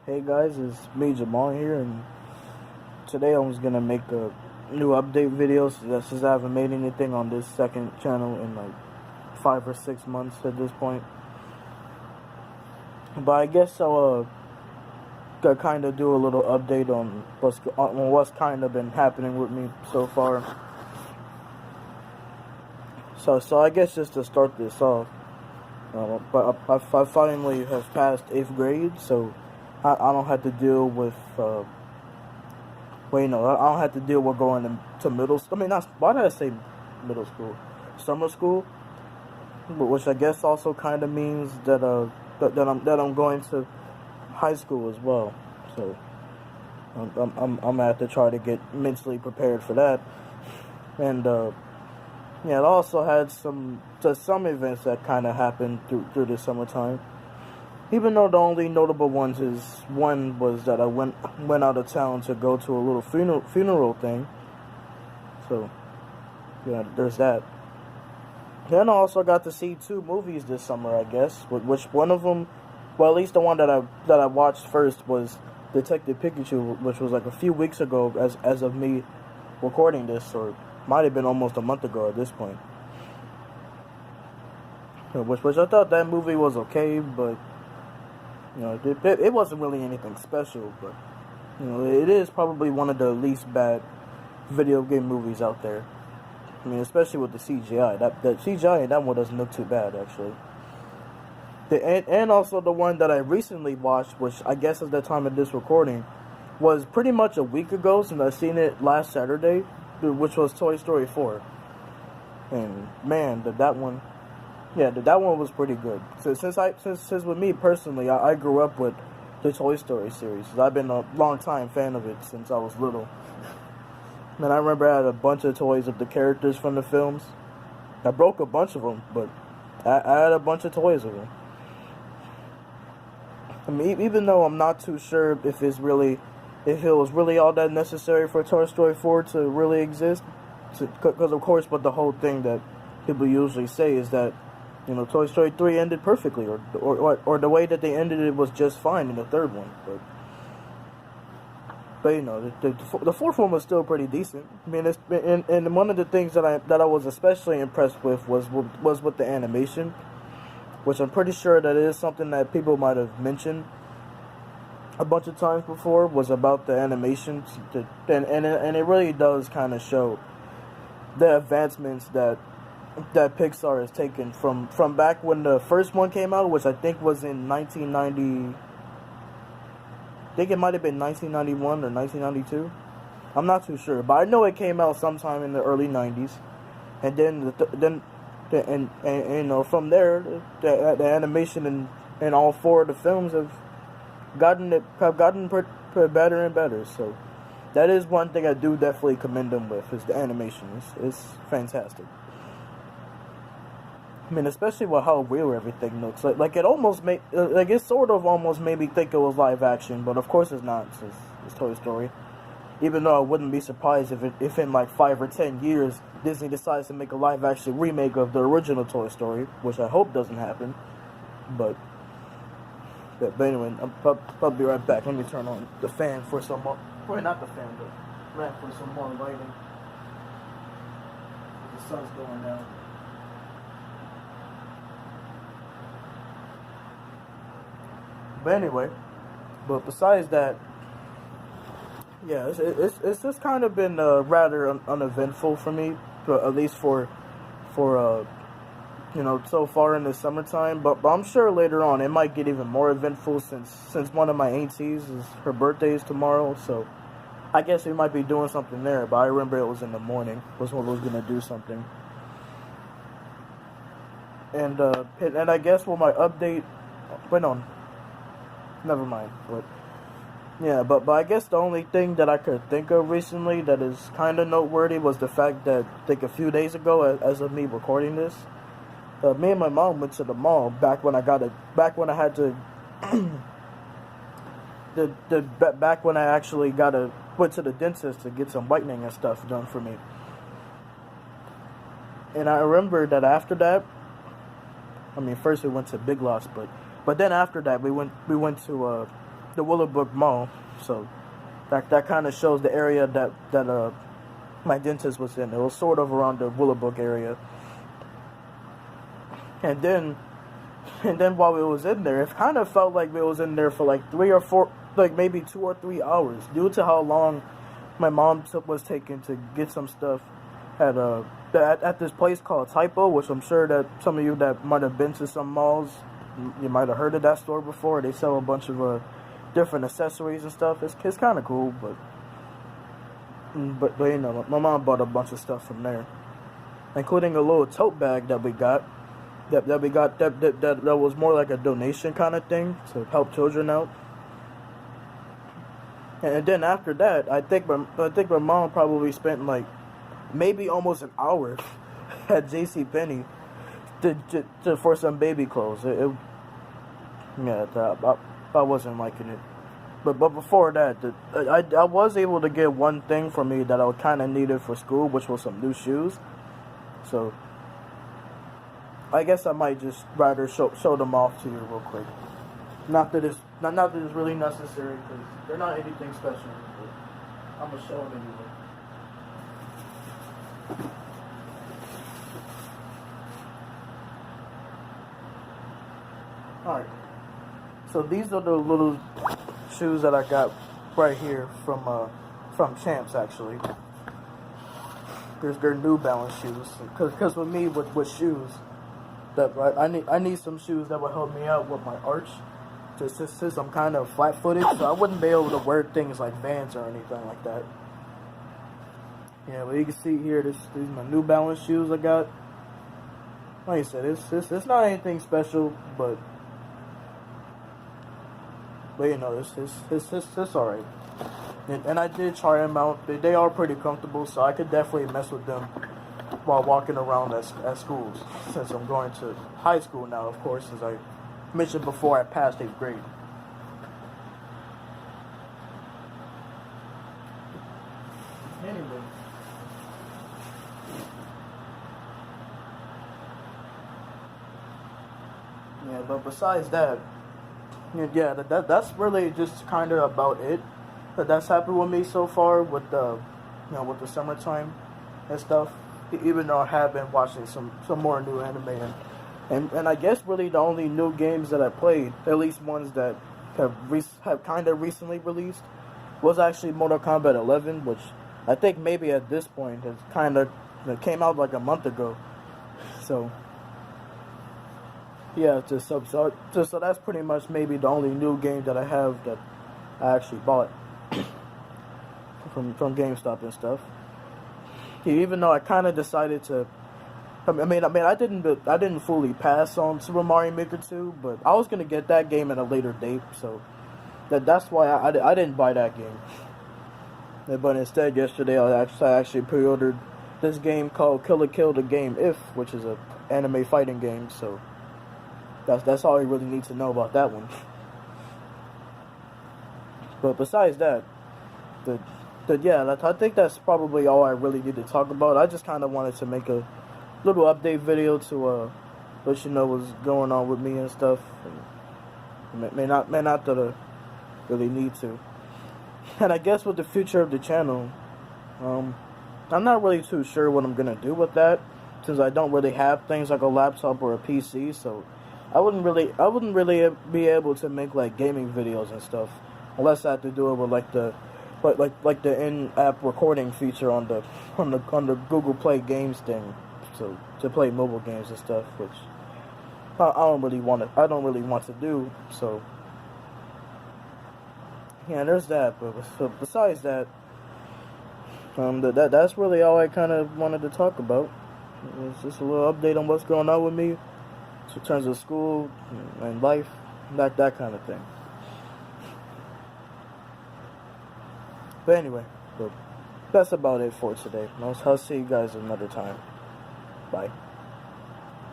Hey guys, it's me Jamal here, and today I was gonna make a new update video since I haven't made anything on this second channel in like 5 or 6 months at this point. But I guess I'll kind of do a little update on what's kind of been happening with me so far. So I guess just to start this off, but I finally have passed 8th grade, so I don't have to deal with. I don't have to deal with going to middle school. I mean, not, why did I say middle school? Summer school, which I guess also kind of means that I'm going to high school as well. So I'm gonna have to try to get mentally prepared for that. And yeah, it also had some events that kind of happened through the summertime. Even though the only notable ones is one was that I went out of town to go to a little funeral thing. So yeah, there's that. Then I also got to see 2 movies this summer, I guess. Which one of them, well, at least the one that I watched first was Detective Pikachu, which was like a few weeks ago as of me recording this, or might have been almost a month ago at this point. Which I thought that movie was okay, but it wasn't really anything special, but it is probably one of the least bad video game movies out there. I mean, especially with the CGI. That CGI in that one doesn't look too bad, actually. And also the one that I recently watched, which I guess at the time of this recording, was pretty much a week ago since I seen it last Saturday, which was Toy Story 4. And man, that one. Yeah, that one was pretty good. So since with me personally, I grew up with the Toy Story series. I've been a long time fan of it since I was little. Man, I remember I had a bunch of toys of the characters from the films. I broke a bunch of them, but I had a bunch of toys of them. I mean, even though I'm not too sure if it was really all that necessary for Toy Story 4 to really exist, because of course, but the whole thing that people usually say is that Toy Story 3 ended perfectly, or the way that they ended it was just fine in the third one. But the fourth one was still pretty decent. I mean, and one of the things that I was especially impressed with was with the animation, which I'm pretty sure that is something that people might have mentioned a bunch of times before, was about the animation, and it really does kind of show the advancements that Pixar has taken from back when the first one came out, which I think was in 1990. I think it might have been 1991 or 1992. I'm not too sure, but I know it came out sometime in the early 90s. And then from there, the animation in all 4 of the films have gotten better and better. So that is one thing I do definitely commend them with, is the animation. It's fantastic. I mean, especially with how real everything looks. Like it almost it sort of almost made me think it was live action, but of course it's not. It's Toy Story. Even though I wouldn't be surprised if in like 5 or 10 years Disney decides to make a live action remake of the original Toy Story, which I hope doesn't happen. But anyway, I'll be right back. Let me turn on the fan for some more. Well, not the fan, but lamp for some more lighting. The sun's going down. But anyway, besides that, yeah, it's just kind of been rather uneventful for me, at least for so far in the summertime. But I'm sure later on it might get even more eventful since one of my aunties her birthday is tomorrow. So I guess we might be doing something there. But I remember it was in the morning was when we was gonna do something. And I guess with my update, went on. Never mind. But yeah, but I guess the only thing that I could think of recently that is kind of noteworthy was the fact that I think a few days ago, as of me recording this, me and my mom went to the mall back when I had to back when I actually went to the dentist to get some whitening and stuff done for me. And I remember that after that, I mean, first we went to Big Lots, but then after that we went to the Willowbrook Mall. So that kind of shows the area that my dentist was in. It was sort of around the Willowbrook area. And then while we was in there, it kind of felt like we was in there for like 3 or 4, like maybe 2 or 3 hours, due to how long my mom was taking to get some stuff at this place called Typo, which I'm sure that some of you that might have been to some malls, you might have heard of that store before. They sell a bunch of different accessories and stuff. It's kind of cool, but you know, my mom bought a bunch of stuff from there, including a little tote bag that we got. That was more like a donation kind of thing to help children out. And then after that, I think my mom probably spent like maybe almost an hour at JCPenney for some baby clothes. I wasn't liking it. But before that, I was able to get one thing for me that I kind of needed for school, which was some new shoes. So I guess I might just rather show them off to you real quick. Not that it's really necessary, because they're not anything special. But I'm gonna show them anyway. All right. So these are the little shoes that I got right here from Champs, actually. They're New Balance shoes. Because with me with shoes, that I need some shoes that will help me out with my arch. Since I'm kind of flat-footed, so I wouldn't be able to wear things like Vans or anything like that. Yeah, but you can see here, these are my New Balance shoes I got. Like I said, it's not anything special, but you know, it's alright. And I did try them out. They are pretty comfortable, so I could definitely mess with them while walking around at schools, since I'm going to high school now, of course, as I mentioned before, I passed 8th grade. Anyway. Yeah, but besides that, yeah, that's really just kind of about it. That's happened with me so far with with the summertime and stuff. Even though I have been watching some more new anime and I guess really the only new games that I played, at least ones that have kind of recently released, was actually Mortal Kombat 11, which I think maybe at this point it came out like a month ago. So yeah, so that's pretty much maybe the only new game that I have that I actually bought from GameStop and stuff. Even though I kind of decided to. I mean, I didn't fully pass on Super Mario Maker 2, but I was gonna get that game at a later date, so that's why I didn't buy that game. But instead, yesterday I actually pre-ordered this game called Kill la Kill the Game If, which is a anime fighting game. So that's all you really need to know about that one. But besides that, I think that's probably all I really need to talk about. I just kind of wanted to make a little update video to let you know what's going on with me and stuff. And may not that I really need to. And I guess with the future of the channel, I'm not really too sure what I'm gonna do with that, since I don't really have things like a laptop or a PC. So I wouldn't really be able to make like gaming videos and stuff, unless I had to do it with like the in-app recording feature on the Google Play Games thing. So to play mobile games and stuff, which I don't really want to do. So yeah, there's that. But besides that, that's really all I kind of wanted to talk about. It's just a little update on what's going on with me in terms of school and life, that kind of thing. But anyway, that's about it for today. I'll see you guys another time. Bye.